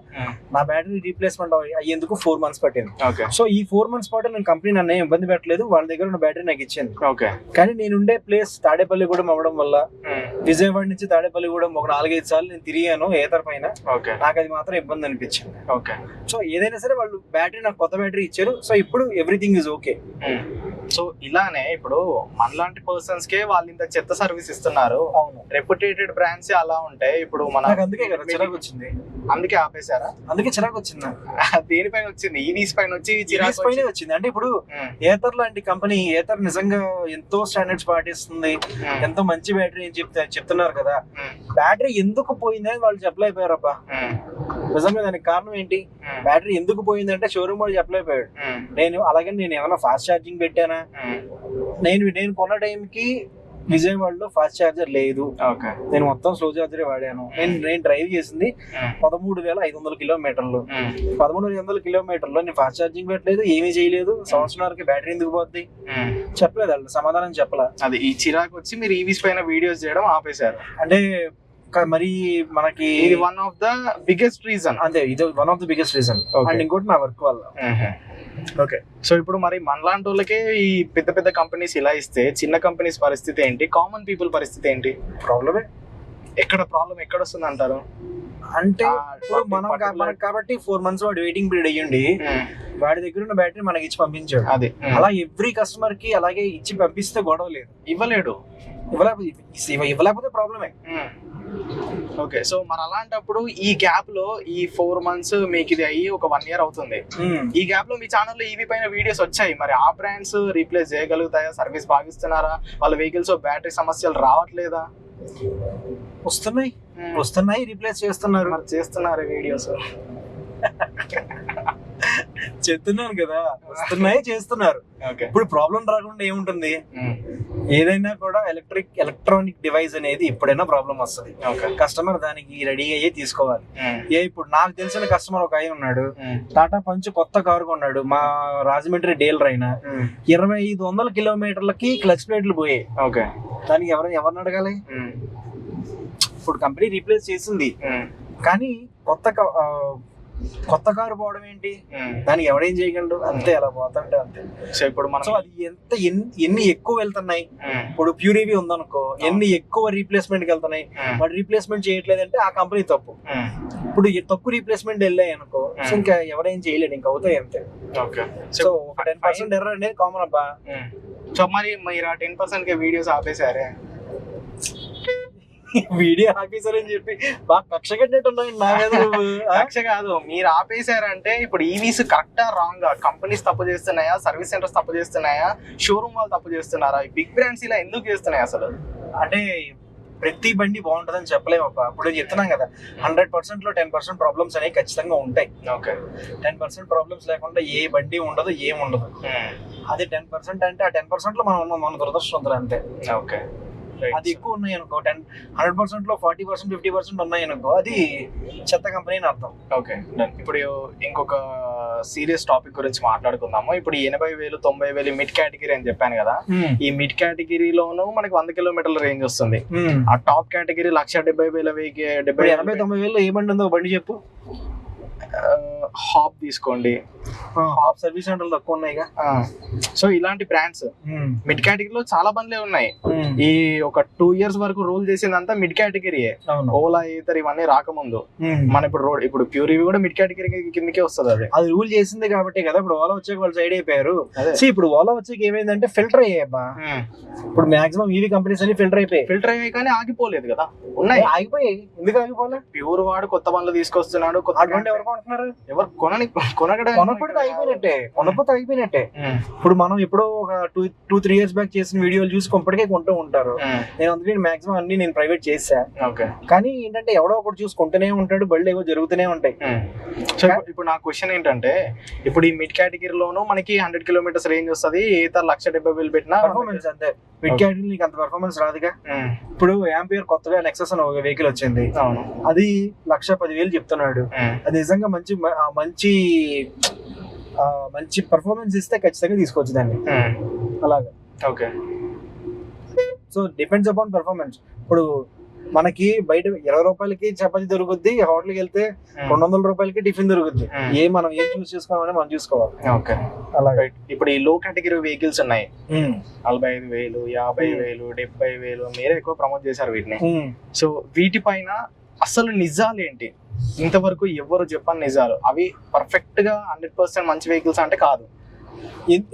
నా బ్యాటరీ రీప్లేస్మెంట్ అయ్యేందుకు 4 months పట్టింది. సో ఈ 4 months పాటు నేను కంపెనీ నన్ను ఇబ్బంది పెట్టలేదు, వాళ్ళ దగ్గర ఉన్న బ్యాటరీ నాకు ఇచ్చింది. కానీ నేను ఉండే ప్లేస్ తాడేపల్లిగూడెం అవ్వడం వల్ల విజయవాడ నుంచి తాడేపల్లిగూడెం ఒక 4-5 సార్లు నేను తిరిగాను ఏతర్ పైన. నాకు అది మాత్రం ఇబ్బంది అనిపించింది. సో ఏదైనా సరే వాళ్ళు బ్యాటరీ నాకు కొత్త బ్యాటరీ ఇచ్చారు. సో ఇప్పుడు ఎవ్రీథింగ్ ఇస్ ఓకే. సో ఇలానే ఇప్పుడు మనలాంటి పర్సన్స్ కే వాళ్ళు ఇంత చెత్త సర్వీస్ ఇస్తున్నారు. రెప్యుటేటెడ్ బ్రాండ్స్ అలా ఉంటాయి. ఇప్పుడు మనకు అందుకే కదా చిరాకు వచ్చింది. అందుకే ఆపేశారా? అందుకే చిరాకు వచ్చింది. దేనిపైన వచ్చింది? ఈవీస్ పైన వచ్చి చిరాకు పైన వచ్చింది. అంటే ఇప్పుడు ఏతర్ లాంటి కంపెనీ, ఏతర్ నిజంగా ఎంతో స్టాండర్డ్స్ పాటిస్తుంది, ఎంతో మంచి బ్యాటరీ అని చెప్తున్నారు కదా. బ్యాటరీ ఎందుకు పోయిందని వాళ్ళు చెప్పలేకపోయారబ్బా. నిజంగా దానికి కారణం ఏంటి? బ్యాటరీ ఎందుకు పోయిందంటే షోరూమ్ వాళ్ళు చెప్పలేకపోయాడు. నేను ఏమైనా ఫాస్ట్ ఛార్జింగ్ పెట్టానా? నేను కొన్న టైంకి విజయవాడలో ఫాస్ట్ ఛార్జర్ లేదు. నేను మొత్తం స్లో ఛార్జరే వాడాను. నేను డ్రైవ్ చేసింది 13,500 కిలోమీటర్లు. 13,500 కిలోమీటర్లో నేను ఫాస్ట్ ఛార్జింగ్ పెట్టలేదు, ఏమీ చేయలేదు. సంవత్సరానికి బ్యాటరీ ఎందుకు పోద్ది చెప్పలేదు వాళ్ళు, సమాధానం చెప్పలే. అది ఈ చిరాకు వచ్చి మీరు ఈవీస్ పైన వీడియోస్ చేయడం ఆపేశారు. అంటే మరి మనకి ఇది one of the biggest reason. అంతే, ఇది one of the biggest reason. And ఇంకోటి నా వర్క్ వల్ల. ఓకే. సో ఇప్పుడు మరి మనలాంటి వాళ్ళకే ఈ పెద్ద పెద్ద కంపెనీస్ ఇలా ఇస్తే చిన్న కంపెనీస్ పరిస్థితి ఏంటి? కామన్ పీపుల్ పరిస్థితి ఏంటి? ప్రాబ్లమే. ప్రాబ్లం ఎక్కడ వస్తుంది అంటారు? అంటే మనకు కాబట్టి 4 months వాడు వెయిటింగ్ పీరియడ్ అయ్యండి, వాడి దగ్గర ఉన్న బ్యాటరీ మనకి ఇచ్చి పంపించాడు. అది అలా ఎవ్రీ కస్టమర్ కి అలాగే ఇచ్చి పంపిస్తే గొడవ లేదు. ఇవ్వలేకపోతే ప్రాబ్లమే. ఓకే. సో మరి అలాంటప్పుడు ఈ గ్యాప్ లో ఈ 4 months మీకు ఇది అయ్యి ఒక 1 year అవుతుంది. ఈ గ్యాప్ లో మీ ఛానల్లో ఈవీ పైన వీడియోస్ వచ్చాయి. మరి ఆ బ్రాండ్స్ రీప్లేస్ చేయగలుగుతాయా? సర్వీస్ భావిస్తున్నారా? వాళ్ళ వెహికల్స్ బ్యాటరీ సమస్యలు రావట్లేదా? వస్తున్నాయి, రీప్లేస్ చేస్తున్నారు వీడియోస్. చెప్తున్నాను కదా, వస్తున్నాయి, చేస్తున్నారు. ఇప్పుడు ప్రాబ్లం రాకుండా ఏముంటుంది? ఏదైనా కూడా ఎలక్ట్రానిక్ డివైస్ అనేది ఎప్పుడైనా ప్రాబ్లం వస్తుంది. కస్టమర్ దానికి రెడీ అయ్యే తీసుకోవాలి. ఇప్పుడు నాకు తెలిసిన కస్టమర్ ఒక ఆయన ఉన్నాడు, టాటా పంచ్ కొత్త కారు కొన్నాడు, మా రాజమండ్రి డీలర్ అయినా. 2,500 కిలోమీటర్లకి క్లచ్ ప్లేట్లు పోయాయి. దానికి ఎవరిని అడగాలి? ఇప్పుడు కంపెనీ రీప్లేస్ చేసింది, కానీ కొత్త కారు పోవడం ఏంటి? దానికి ఎవడేం చేయగలడు? అంతే, అలా పోతుంటే అంతే. సో ఇప్పుడు అది ఎన్ని ఎక్కువ వెళ్తున్నాయి. ఇప్పుడు ప్యూరీవి ఉందనుకో, ఎన్ని ఎక్కువ రీప్లేస్మెంట్ కి వెళ్తున్నాయి. వాడు రీప్లేస్మెంట్ చేయట్లేదంటే ఆ కంపెనీ తప్పు. ఇప్పుడు తక్కువ రీప్లేస్మెంట్ వెళ్ళాయి అనుకో, ఇంకా ఎవడేం చేయలేడు, ఇంకా అవుతాయి అంతే. సో 10% ఎర్రర్ అనేది కామన్ అబ్బా. సో మరి మీరు ఆ 10% కి వీడియోస్ ఆపేశారే? వీడియో ఆపేశారని చెప్పి బాగా కక్ష కట్టినట్టున్నాయి నా మీద. కక్ష కాదు, మీరు ఆపేశారంటే ఇప్పుడు ఈవీస్ కరెక్టా రాంగ్? కంపెనీస్ తప్పు చేస్తున్నాయా? సర్వీస్ సెంటర్స్ తప్పు చేస్తున్నాయా? షోరూమ్ వాళ్ళు తప్పు చేస్తున్నారా? ఈ బిగ్ బ్రాండ్స్ ఇలా ఎందుకు చేస్తున్నాయి అసలు? అంటే ప్రతి బండి బాగుంటుందని చెప్పలేము అబ్బా. ఇప్పుడు చెప్తున్నాం కదా, 100% లో 10% ప్రాబ్లమ్స్ అనేవి ఖచ్చితంగా ఉంటాయి. 10% ప్రాబ్లమ్స్ లేకుండా ఏ బండి ఉండదు, ఏముండదు. అది 10% అంటే ఆ 10% లో మనం మన దురదృష్టవంతులు అంతే. ఓకే, అది ఎక్కువ ఉన్నాయి అనుకో, 100% లో 40% 50% ఉన్నాయి అనుకో, అది చెత్త కంపెనీ అని అర్థం. ఓకే, ఇప్పుడు ఇంకొక సీరియస్ టాపిక్ గురించి మాట్లాడుకుందాము. ఇప్పుడు 80,000 90,000 మిడ్ కేటగిరీ అని చెప్పాను కదా, ఈ మిడ్ కేటగిరీలోనూ మనకి 100 కిలోమీటర్ల రేంజ్ వస్తుంది. ఆ టాప్ కేటగిరీ 1,70,000 80,000 ఏ బండి ఉందో బండి చెప్పు. హాప్ తీసుకోండి, హాప్ సర్వీస్ సెంటర్లు తక్కువ ఉన్నాయిగా. సో ఇలాంటి బ్రాండ్స్ మిడ్ కేటగిరీలో చాలా బండ్లే ఉన్నాయి. ఈ ఒక 2 years వరకు రూల్ చేసిందంతా మిడ్ కేటగిరీయే. ఓలా ఈథర్ ఇవన్నీ రాకముందు మన ఇప్పుడు ప్యూర్ ఇవి కూడా మిడ్ కేటగిరీ కిందకే వస్తుంది. అది రూల్ చేసింది కాబట్టి కదా ఇప్పుడు ఓలా వచ్చాక వాళ్ళు సైడ్ అయిపోయారు. ఇప్పుడు ఓలా వచ్చాక ఏమైందంటే ఫిల్టర్ అయ్యాయబ్బా. ఇప్పుడు మాక్సిమం ఈవీ కంపెనీస్ అన్ని ఫిల్టర్ అయ్యాయి కానీ ఆగిపోలేదు కదా, ఉన్నాయి, ఆగిపోయాయి. ఎందుకు ఆగిపోలే? ప్యూర్ వాడు కొత్త బండ్లు తీసుకొస్తున్నాడు, కొత్త బండి ఎవరు కొంటున్నారు? ఎవరు కొనకపోతే అయిపోయినట్టే. ఇప్పుడు మనం ఎప్పుడో ఒక 2-3 years బ్యాక్ చేసిన వీడియోలు చూసి కొంపటికే కొంటూ ఉంటారు. నేను అందుకే మాక్సిమం అన్ని నేను ప్రైవేట్ చేసా. కానీ ఏంటంటే ఎవడో ఒకటి చూసి కొంటూనే ఉంటాడు, బళ్ళు ఏవో జరుగుతూనే ఉంటాయి. సో ఇప్పుడు నా క్వశ్చన్ ఏంటంటే, ఇప్పుడు ఈ మిడ్ కేటగిరీలోనూ మనకి 100 kilometers రేంజ్ వస్తుంది, ఈత 1,70,000 పెట్టినా పర్ఫార్మెన్స్ అంతే. మిడ్ కేటగిరీ నీకు అంత పర్ఫార్మెన్స్ రాదుగా. ఇప్పుడు యాంపియర్ కొత్తగా నెక్సస్ అని ఒక వెహికల్ వచ్చింది, అది 1,10,000 చెప్తున్నాడు. అది నిజంగా మంచి మంచి పర్ఫార్మెన్స్ ఇస్తే ఖచ్చితంగా తీసుకోవచ్చు దాన్ని. అలాగా. Okay, so depends upon performance. ఇప్పుడు మనకి బయట 20 రూపాయలకి చపాతీ దొరుకుద్ది, హోటల్కి వెళ్తే 200 రూపాయలకి టిఫిన్ దొరుకుద్ది. మనం ఏం చూస్ చేసుకోవాలని మనం చూసుకోవాలి. ఓకే, అలాగే. ఇప్పుడు ఈ లో కేటగిరీ వెహికల్స్ ఉన్నాయి, 45,000 50,000 70,000, మీరే ఎక్కువ ప్రమోట్ చేశారు వీటిని. సో వీటిపైన అసలు నిజాలు ఏంటి? ఇంతవరకు ఎవరు చెప్పని నిజాలు అవి పర్ఫెక్ట్ గా 100% మంచి వెహికల్స్ అంటే కాదు.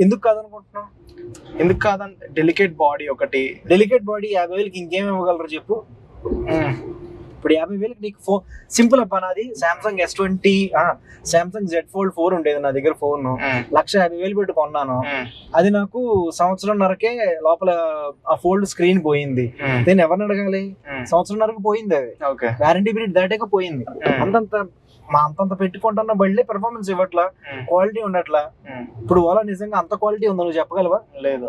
ఎందుకు కాదనుకుంటున్నావు? ఎందుకు కాదంటే డెలికేట్ బాడీ ఒకటి. డెలికేట్ బాడీ 50,000కి ఇంకేం ఇవ్వగలరు చెప్పు? ఇప్పుడు 50,000కి నీకు ఫోన్ సింపుల్ అప్ప. నాది Samsung S20 Samsung Z Fold 4 ఉండేది నా దగ్గర ఫోన్, 1,50,000 పెట్టి కొన్నాను. అది నాకు సంవత్సరంన్నరకే లోపల ఆ ఫోల్డ్ స్క్రీన్ పోయింది. నేను ఎవరిని అడగాలి? సంవత్సరంన్నరకు పోయింది, అది వారంటీ పీరియడ్ దాటాక పోయింది. అంతంత పెట్టుకుంటున్న బళ్ళే పెర్ఫార్మెన్స్ ఇవ్వట్లా, క్వాలిటీ ఉండట్లా. ఇప్పుడు ఓలా నిజంగా అంత క్వాలిటీ ఉందో నువ్వు చెప్పగలవా? లేదు.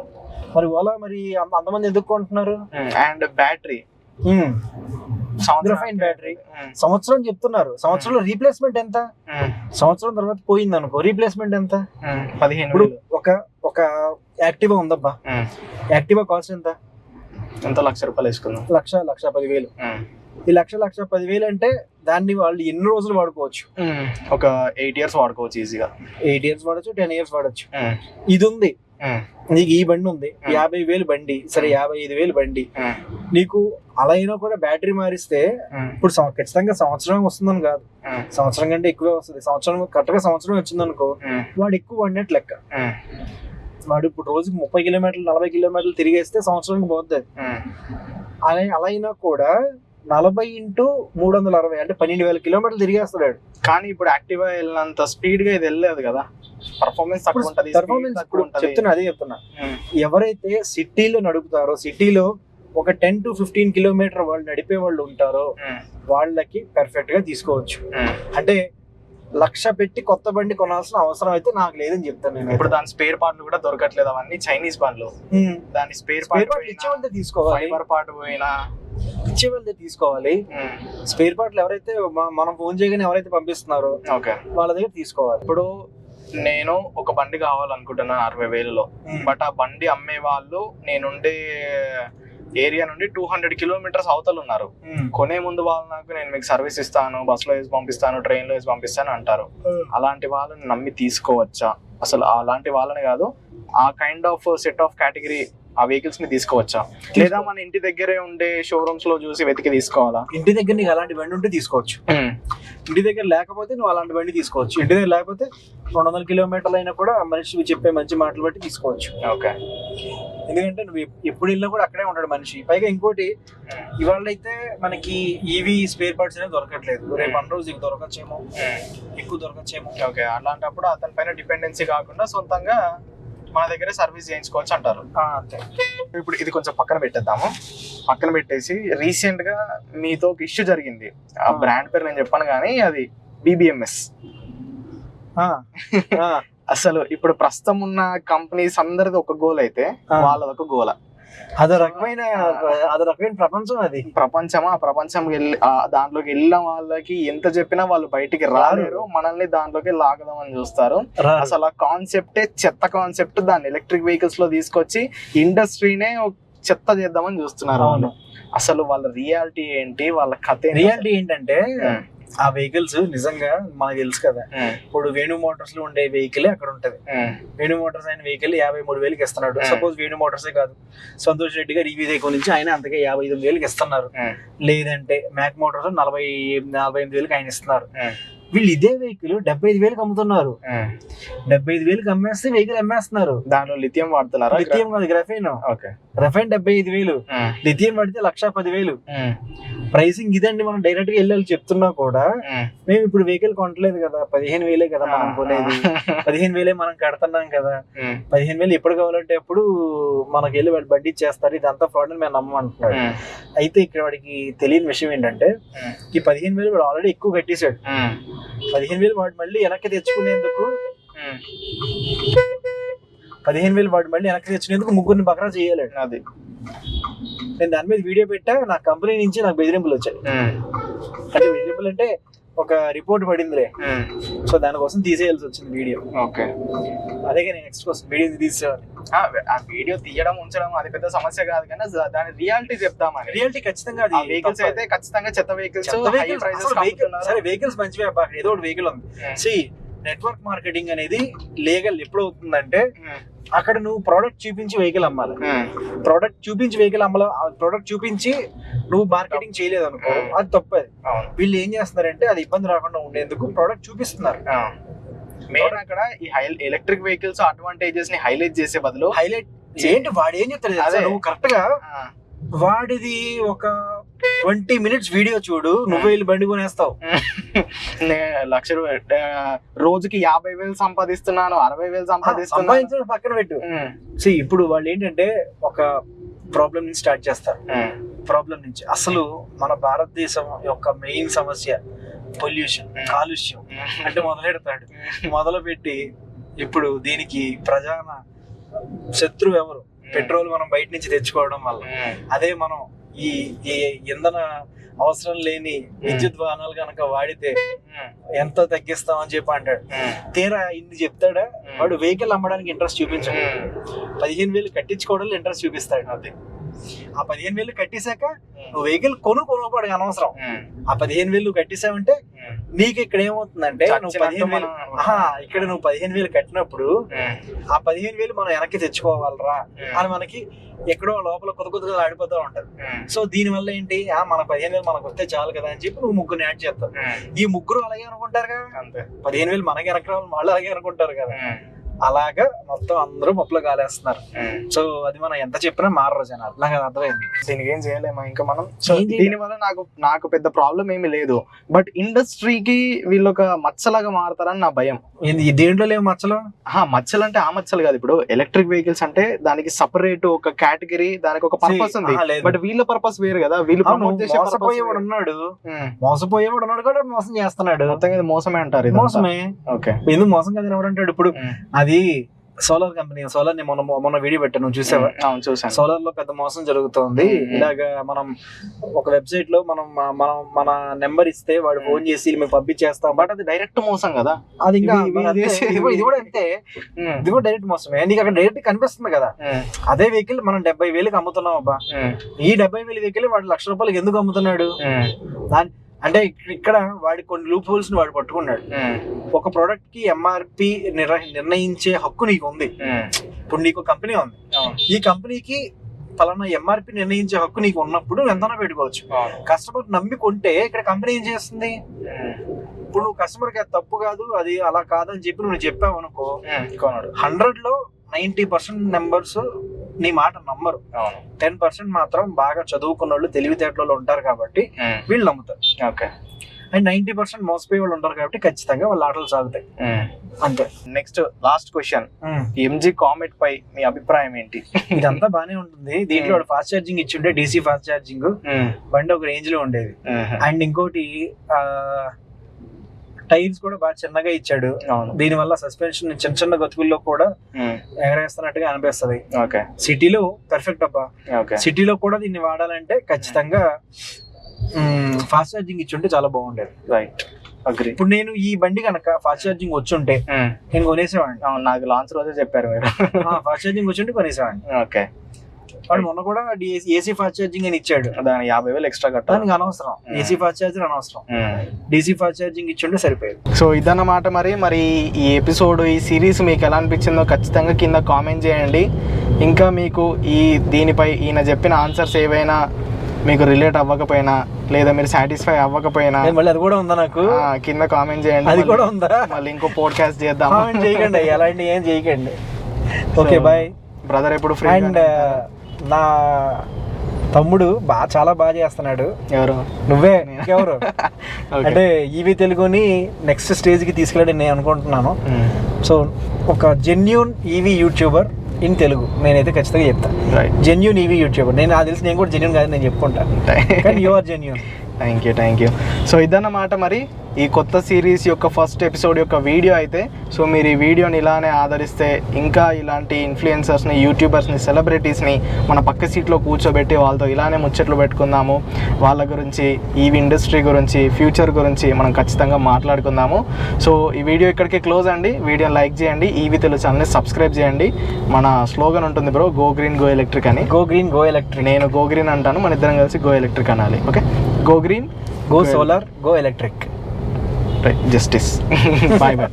మరి ఓలా మరి అంతమంది ఎందుకు కొంటున్నారు? అండ్ బ్యాటరీ, బ్యాటరీ సంవత్సరం చెప్తున్నారు. సంవత్సరంలో రీప్లేస్మెంట్ ఎంత? సంవత్సరం తర్వాత పోయింది అనుకో, రీప్లేస్మెంట్ ఎంత? 15. ఇప్పుడు ఒక యాక్టివా ఉందబ్బా, యాక్టివా కాస్ట్ ఎంత? 1,00,000 రూపాయలు వేసుకుందాం. 1,10,000. ఈ 1,10,000 అంటే దాన్ని వాళ్ళు ఎన్ని రోజులు వాడుకోవచ్చు? ఒక 8 years వాడుకోవచ్చు ఈజీగా. 8 years వాడచ్చు, 10 years వాడచ్చు. ఇది ఉంది నీకు, ఈ బండి ఉంది 50,000 బండి, సరే 55,000 బండి నీకు. అలా అయినా కూడా బ్యాటరీ మారిస్తే ఇప్పుడు ఖచ్చితంగా సంవత్సరం వస్తుందని కాదు, సంవత్సరం కంటే ఎక్కువే వస్తుంది. కరెక్ట్గా సంవత్సరం వచ్చింది అనుకో, వాడు ఎక్కువ వాడినట్టు లెక్క. వాడు ఇప్పుడు రోజుకి 30 kilometers 40 kilometers తిరిగేస్తే సంవత్సరానికి పోతుంది. అలా అయినా కూడా 40 into 360 అంటే 12,000 kilometers తిరిగేస్తాడు. కానీ ఇప్పుడు యాక్టివా వెళ్ళినంత స్పీడ్ గా ఇది వెళ్ళలేదు కదా, పర్ఫార్మెన్స్ తక్కువ ఉంటది. అదే చెప్తున్నా, ఎవరైతే సిటీలో నడుపుతారో, సిటీలో ఒక 10 to 15 kilometers వాళ్ళు నడిపే వాళ్ళు ఉంటారో వాళ్ళకి పర్ఫెక్ట్ గా తీసుకోవచ్చు. అంటే 1,00,000 పెట్టి కొత్త బండి కొనాల్సిన అవసరం అయితే నాకు లేదని చెప్తాను నేను. ఇప్పుడు దాని స్పేర్ పార్ట్లు కూడా దొరకట్లేదు, అవన్నీ చైనీస్ బండ్లు. దాని స్పేర్ పార్ట్ ఇచ్చేవాళ్ళే తీసుకోవాలి, ఫైబర్ పార్ట్ పోయినా ఇచ్చేవాళ్ళే తీసుకోవాలి. స్పేర్ పార్ట్లు ఎవరైతే మనం ఫోన్ చేయగానే ఎవరైతే పంపిస్తున్నారో వాళ్ళ దగ్గర తీసుకోవాలి. ఇప్పుడు నేను ఒక బండి కావాలనుకుంటున్నాను 60,000లో, బట్ ఆ బండి అమ్మే వాళ్ళు నేనుండే ఏరియా నుండి 200 kilometers అవతలు ఉన్నారు. కొనే ముందు వాళ్ళు నాకు నేను మీకు సర్వీస్ ఇస్తాను, బస్సులో వేసి పంపిస్తాను, ట్రైన్లో వేసి పంపిస్తాను అంటారు. అలాంటి వాళ్ళని నమ్మి తీసుకోవచ్చా? అసలు అలాంటి వాళ్ళని కాదు, ఆ kind of set of category ఆ వెహికల్స్ ని తీసుకోవచ్చా? లేదా మన ఇంటి దగ్గరే ఉండే షోరూమ్స్ లో చూసి వెతికి తీసుకోవాలా? ఇంటి దగ్గర నీకు అలాంటి బండి ఉంటే తీసుకోవచ్చు. ఇంటి దగ్గర లేకపోతే నువ్వు అలాంటి బండి తీసుకోవచ్చు. ఇంటి దగ్గర లేకపోతే 200 kilometers అయినా కూడా మనిషి చెప్పే మంచి మాటలు బట్టి తీసుకోవచ్చు. ఓకే, ఎందుకంటే నువ్వు ఎప్పుడు వెళ్ళినా కూడా అక్కడే ఉంటాడు మనిషి. పైగా ఇంకోటి, ఇవాళ అయితే మనకి ఈవీ స్పేర్ పార్ట్స్ అనేది దొరకట్లేదు. రేపు అన్న రోజు దొరకచ్చేమో, ఎక్కువ దొరకచ్చేమో. ఓకే, అలాంటప్పుడు అతని పైన డిపెండెన్సీ కాకుండా సొంతంగా మన దగ్గర సర్వీస్ చేయించుకోవచ్చు అంటారు. అంతే. ఇప్పుడు ఇది కొంచెం పక్కన పెట్టేద్దాము. పక్కన పెట్టేసి రీసెంట్ గా మీతో ఒక ఇష్యూ జరిగింది, ఆ బ్రాండ్ పేరు నేను చెప్పాను కానీ అది BBMS. అసలు ఇప్పుడు ప్రస్తుతం ఉన్న కంపెనీస్ అందరిది ఒక గోల్ అయితే వాళ్ళది ఒక గోల. అదో రకమైన ప్రపంచం అది. ఆ ప్రపంచం దాంట్లోకి వెళ్ళిన వాళ్ళకి ఎంత చెప్పినా వాళ్ళు బయటికి రాలేరు, మనల్ని దాంట్లోకి లాగదామని చూస్తారు. అసలు ఆ కాన్సెప్టే చెత్త కాన్సెప్ట్. దాన్ని ఎలక్ట్రిక్ వెహికల్స్ లో తీసుకొచ్చి ఇండస్ట్రీనే చెత్త చేద్దామని చూస్తున్నారు. అసలు వాళ్ళ రియాలిటీ ఏంటి, వాళ్ళ కథ రియాలిటీ ఏంటంటే ఆ వెహికల్స్ నిజంగా మనకు తెలుసు కదా. ఇప్పుడు వేణు మోటార్స్ లో ఉండే వెహికల్ అక్కడ ఉంటది. వేణు మోటార్స్ ఆయన వెహికల్ 53,000కి ఇస్తున్నాడు. సపోజ్ వేణు మోటార్సే కాదు, సంతోష్ రెడ్డి గారు ఈవీ దగ్గర నుంచి ఆయన అంతకే 55,000కి ఇస్తున్నారు. లేదంటే మ్యాక్ మోటార్స్ 48,000కి ఆయన ఇస్తున్నారు. వీళ్ళు ఇదే వెహికల్ 75,000కి అమ్ముతున్నారు. 75,000కి అమ్మేస్తే వెహికల్ అమ్మేస్తున్నారు. దాంట్లో లిథియం వాడుతున్నారు. లిథియం కాదు, గ్రఫైన్. గ్రఫైన్ 75,000, లిథియం పడితే 1,10,000. ప్రైసింగ్ ఇదండి. మనం డైరెక్ట్ గా వెళ్ళి చెప్తున్నా కూడా మేము ఇప్పుడు వెహికల్ కొనట్లేదు కదా, 15,000 కదా మనం కొనేది, 15,000 మనం కడుతున్నాం కదా, 15,000 ఎప్పుడు కావాలంటే అప్పుడు మనకి వెళ్ళి వాడు బడ్డీ చేస్తారు. ఇదంతా ఫ్రాడ్ అని మేము నమ్మమంటున్నాడు. అయితే ఇక్కడ వాడికి తెలియని విషయం ఏంటంటే ఈ 15,000 వాడు ఆల్రెడీ ఎక్కువ కట్టేశాడు. 15,000 వాడు మళ్ళీ వెనక్కి తెచ్చుకునేందుకు 15,000 వాడు మళ్ళీ వెనక్కి తెచ్చుకునేందుకు ముగ్గురిని బకరా చేయలేడు. అది నేను దాని మీద వీడియో పెట్టా. నా కంపెనీ నుంచి నాకు బెదిరింపులు వచ్చాయి. అంటే బెదిరింపులు అంటే ఒక రిపోర్ట్ పడిందిలే, సో దానికోసం తీసేయాల్సి వచ్చింది వీడియో. ఓకే, అదే నేను నెక్స్ట్ కోసం వీడియో తీసేవాళ్ళు. ఆ వీడియో తీయడం ఉంచడం అది పెద్ద సమస్య కాదు, కానీ దాని రియాలిటీ చెప్తామని. రియాలిటీ ఖచ్చితంగా అది వెహికల్స్ అయితే ఖచ్చితంగా చెత్త వెహికల్స్. సరే వెహికల్స్ మంచివే, ఏదో ఒకటి వెహికల్ ఉంది. సి నెట్వర్క్ మార్కెటింగ్ అనేది లీగల్ ఎప్పుడు అవుతుందంటే అక్కడ నువ్వు ప్రోడక్ట్ చూపించి వెహికల్ అమ్మాలి. ప్రోడక్ట్ చూపించి వెహికల్ అమ్మాలి. ప్రోడక్ట్ చూపించి నువ్వు మార్కెటింగ్ చేయలేదు అనుకో, అది తప్పది. వీళ్ళు ఏం చేస్తున్నారంటే అది ఇబ్బంది రాకుండా ఉండేందుకు ప్రోడక్ట్ చూపిస్తున్నారు. మెయిన్ అక్కడ ఈ ఎలక్ట్రిక్ వెహికల్స్ అడ్వాంటేజెస్ ని హైలైట్ చేసే బదులు హైలైట్ ఏంటి వాడు ఏం చెప్తాడు, నువ్వు కరెక్ట్ గా వాడిది ఒక 20 minutes వీడియో చూడు, నువ్వు వెళ్ళి బండి కొనేస్తావు. ₹1,00,000 రోజుకి 50,000 సంపాదిస్తున్నాను, 60,000 సంపాదిస్తున్నాను పక్కన పెట్టు. ఇప్పుడు వాళ్ళు ఏంటంటే ఒక ప్రాబ్లం నుంచి స్టార్ట్ చేస్తారు. ప్రాబ్లం నుంచి అసలు మన భారతదేశం యొక్క మెయిన్ సమస్య పొల్యూషన్, కాలుష్యం అంటే మొదలెడతాడు. మొదలుపెట్టి ఇప్పుడు దీనికి ప్రధాన శత్రువు ఎవరు? పెట్రోల్ మనం బయట నుంచి తెచ్చుకోవడం వల్ల. అదే మనం ఈ ఇంధన అవసరం లేని విద్యుత్ వాహనాలు కనుక వాడితే ఎంత తగ్గిస్తామని చెప్పి అంటాడు. తీరా ఇన్ని చెప్తాడా వాడు వెహికల్ అమ్మడానికి ఇంట్రెస్ట్ చూపించాడు. 15,000 కట్టించుకోవడంలో ఇంట్రెస్ట్ చూపిస్తాడు. అదే ఆ 15,000 కట్టేశాక నువ్వు వెహికల్ కొనుక్కోడు అనవసరం. ఆ 15,000 కట్టేసావంటే నీకు ఇక్కడ ఏమవుతుందంటే నువ్వు 15,000 కట్టినప్పుడు ఆ 15,000 మనం వెనక్కి తెచ్చుకోవాలరా అని మనకి ఎక్కడో లోపల కొద్దిగా ఆడిపోతూ ఉంటది. సో దీని వల్ల ఏంటి, మన 15,000 మనకు వస్తే చాలు కదా అని చెప్పి నువ్వు ముగ్గురు యాడ్ చేస్తావు. ఈ ముగ్గురు అలాగే అనుకుంటారు కదా, 15,000 మనకి వెనక్కి రావాలి, వాళ్ళు అలాగే అనుకుంటారు కదా. అలాగా మొత్తం అందరూ పప్పులో కాలేస్తున్నారు. సో అది మనం ఎంత చెప్పినా మారరు జనాలు. నాకు అది అర్థమైంది. దీనికి ఏం చేయలేమా ఇంకా మనం. దీని వల్ల నాకు పెద్ద ప్రాబ్లం ఏమి లేదు, బట్ ఇండస్ట్రీకి వీళ్ళు ఒక మచ్చలాగా మారతారని నా భయం. దేంట్లో లేవు మచ్చలు? మచ్చలు అంటే ఆ మచ్చలు కాదు. ఇప్పుడు ఎలక్ట్రిక్ వెహికల్స్ అంటే దానికి సపరేట్ ఒక కేటగిరీ, దానికి ఒక పర్పస్ ఉంది. బట్ వీళ్ళ పర్పస్ వేరు కదా. వీళ్ళు మోసపోయేవాడు ఉన్నాడు కూడా మోసం చేస్తున్నాడు. మొత్తం మోసమే అంటారు. మోసమే. ఓకే, ఎందుకు మోసం కదా ఎవరంటాడు? ఇప్పుడు అది సోలార్ కంపెనీ. సోలార్ ని మొన్న వీడియో పెట్టాను, నువ్వు చూసావా? చూసాను. సోలార్ లో పెద్ద మోసం జరుగుతోంది. ఇలాగా మనం ఒక వెబ్సైట్ లో మన నెంబర్ ఇస్తే వాడు ఫోన్ చేసి మేము పంపించేస్తాం. బట్ అది డైరెక్ట్ మోసం కదా. అది ఇంకా ఇది కూడా అంతే. ఇది కూడా డైరెక్ట్ మోసమే. నీకు అక్కడ డైరెక్ట్ కనిపిస్తుంది కదా. అదే వెహికల్ మనం 70,000కి అమ్ముతున్నాం అబ్బా. ఈ 70,000 వెహికల్ వాడు ₹1,00,000 ఎందుకు అమ్ముతున్నాడు? అంటే ఇక్కడ వాడి కొన్ని లూప్ హోల్స్ ని వాడు పట్టుకున్నాడు. ఒక ప్రోడక్ట్ కి ఎంఆర్పి నిర్ణయించే హక్కు నీకు ఉంది. ఇప్పుడు నీకు కంపెనీ ఉంది, ఈ కంపెనీకి పలానా ఎంఆర్పి నిర్ణయించే హక్కు నీకు ఉన్నప్పుడు ఎంతనా పెట్టుకోవచ్చు. కస్టమర్ నమ్మి కొంటే ఇక్కడ కంపెనీ ఏం చేస్తుంది? ఇప్పుడు నువ్వు కస్టమర్ కి అది తప్పు కాదు, అది అలా కాదని చెప్పి నువ్వు చెప్పావు అనుకో, 100లో 90% నెంబర్స్ నీ మాట నమ్మరు. 10% మాత్రం బాగా చదువుకున్న వాళ్ళు, తెలివితేటలు ఉంటారు కాబట్టి వీళ్ళు నమ్ముతారు. ఓకే, అండ్ 90% మోసపోయే వాళ్ళు ఉంటారు కాబట్టి ఖచ్చితంగా వాళ్ళ ఆటలు సాగుతాయి. అంతే. Next last question, MG Comet పై మీ అభిప్రాయం ఏంటి? ఇదంతా బానే ఉంటుంది. దీంట్లో ఫాస్ట్ ఛార్జింగ్ ఇచ్చి ఉంటే డీసీ ఫాస్ట్ ఛార్జింగ్ బండి ఒక రేంజ్ లో ఉండేది. అండ్ ఇంకోటి టైర్స్ కూడా బాగా చిన్నగా ఇచ్చాడు. అవును. దీని వల్ల సస్పెన్షన్ చిన్న చిన్న గతుకుల్లో కూడా ఎగరేస్తున్నట్టుగా అనిపిస్తది. ఓకే. సిటీలో పర్ఫెక్ట్ అబ్బా. ఓకే. సిటీలో కూడా దీన్ని వాడాలంటే ఖచ్చితంగా ఫాస్ట్ ఛార్జింగ్ ఇచ్చుంటే చాలా బాగుండేది. Right, agree. ఇప్పుడు నేను ఈ బండి కనుక ఫాస్ట్ ఛార్జింగ్ వచ్చుంటే నేను కొనేసేవాడిని. అవును, నాకు లాంచ్ రోజే చెప్పారు మీరు. ఫాస్ట్ ఛార్జింగ్ వచ్చుంటే కొనేసేవాడిని. ఓకే. వాడు మొన్న కూడా ఏసీ ఫాస్ట్ ఛార్జింగ్ అని ఇచ్చాడు. దాని 50,000 ఎక్స్ట్రా కట్టాలి. దానికి అనవసరం, ఏసీ ఫాస్ట్ ఛార్జర్ అనవసరం, డీసీ ఫాస్ట్ ఛార్జింగ్ ఇచ్చుంటే సరిపోయేది. సో ఇదన్నమాట. మరి ఈ ఎపిసోడ్, ఈ సిరీస్ మీకు ఎలా అనిపించిందో ఖచ్చితంగా కింద కామెంట్ చేయండి. ఇంకా మీకు దీనిపై ఈయన చెప్పిన ఆన్సర్స్ ఏవైనా మీకు రిలేట్ అవ్వకపోయినా లేదా మీరు సాటిస్ఫై అవ్వకపోయినా మళ్ళీ అది కూడా ఉందా నాకు కింద కామెంట్ చేయండి. అది కూడా ఉందా? మళ్ళీ ఇంకో పోడ్కాస్ట్ చేద్దాం. కామెంట్ చేయకండి, అలాంటి ఏం చేయకండి. Okay, bye brother. ఎప్పుడు ఫ్రీ. అండ్ నా తమ్ముడు చాలా బాగా చేస్తున్నాడు. ఎవరు? నువ్వే, ఇంకెవరు? అంటే ఈవీ తెలుగుని నెక్స్ట్ స్టేజ్ కి తీసుకెళ్ళి నేను అనుకుంటున్నాను. సో ఒక genuine EV YouTuber in Telugu నేనైతే ఖచ్చితంగా చెప్తాను. Genuine EV YouTuber. నాకు తెలిసి నేను కూడా జెన్యూన్ కాదు నేను చెప్పుకుంటాను, కానీ you are genuine. Thank you. So ఇదన్నమాట మరి ఈ కొత్త సిరీస్ యొక్క ఫస్ట్ ఎపిసోడ్ యొక్క వీడియో అయితే. సో మీరు ఈ వీడియోని ఇలానే ఆదరిస్తే ఇంకా ఇలాంటి ఇన్ఫ్లుయెన్సర్స్ని, యూట్యూబర్స్ని, సెలబ్రిటీస్ని మన పక్క సీట్లో కూర్చోబెట్టి వాళ్ళతో ఇలానే ముచ్చట్లు పెట్టుకుందాము. వాళ్ళ గురించి, ఈ ఇండస్ట్రీ గురించి, ఫ్యూచర్ గురించి మనం ఖచ్చితంగా మాట్లాడుకుందాము. సో ఈ వీడియో ఇక్కడికి క్లోజ్ అండి. వీడియోని లైక్ చేయండి, ఈవీ తెలుగు ఛానల్ని సబ్స్క్రైబ్ చేయండి. మన స్లోగన్ ఉంటుంది bro, go green go electric అని. Go green go electric. నేను గో గ్రీన్ అంటాను, మన ఇద్దరం కలిసి గో ఎలక్ట్రిక్ అనాలి. Okay, go green, go solar, go electric. Justice. Bye bye.